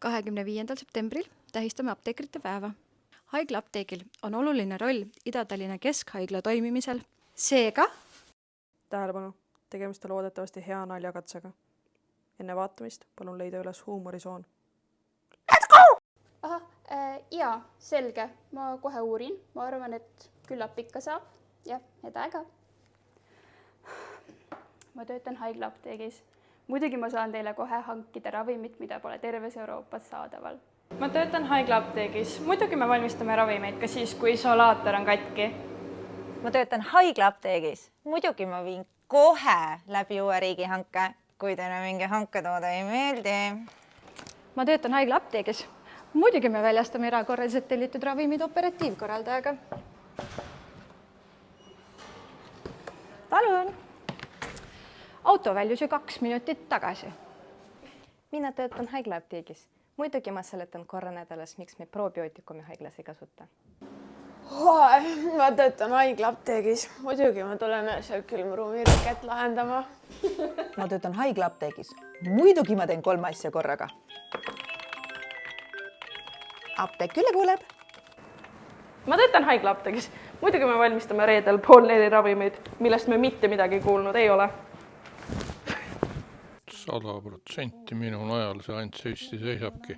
25. septembril tähistame apteekrite päeva. Haigla apteegil on oluline roll Ida-Tallinna Keskhaigla toimimisel. Seega Tähelepanu, tegemist on loodetavasti hea naljakatsega. Enne vaatamist palun leida üles huumorisoon. Jaa, selge. Ma kohe uurin. Ma arvan, et küllap ikka saab. Ja, edega. Ma töötan haigla apteegis. Muidugi ma saan teile kohe hankida ravimit, mida pole terves Euroopas saadaval. Ma töötan haigla apteegis. Muidugi me valmistame ravimeid ka siis, kui isolaator on katki. Ma töötan haigla apteegis. Muidugi ma viin kohe läbi uue riigihanke, kui teile mingi hanketoode ei meeldi. ma töötan haigla apteegis. Muidugi me väljastame erakorraliselt tellitud ravimid operatiivkorraldajaga. Palun! Auto väljus ju 2 minutit tagasi. Mina töötan haigla apteegis. Muidugi ma seletan korra nädalas, miks me probiootikumi haiglas ei kasuta. Ma töötan haigla apteegis. Muidugi ma tulen öösel külmruumi rüket lahendama. Ma töötan haigla apteegis. Muidugi ma teen 3 asja korraga. Apteek üle kuuleb. Ma töötan haigla apteegis. Muidugi me valmistame reedel 3:30 ravimeid, millest me mitte midagi kuulnud ei ole. 100% minu najal see ainult süsti seisabki.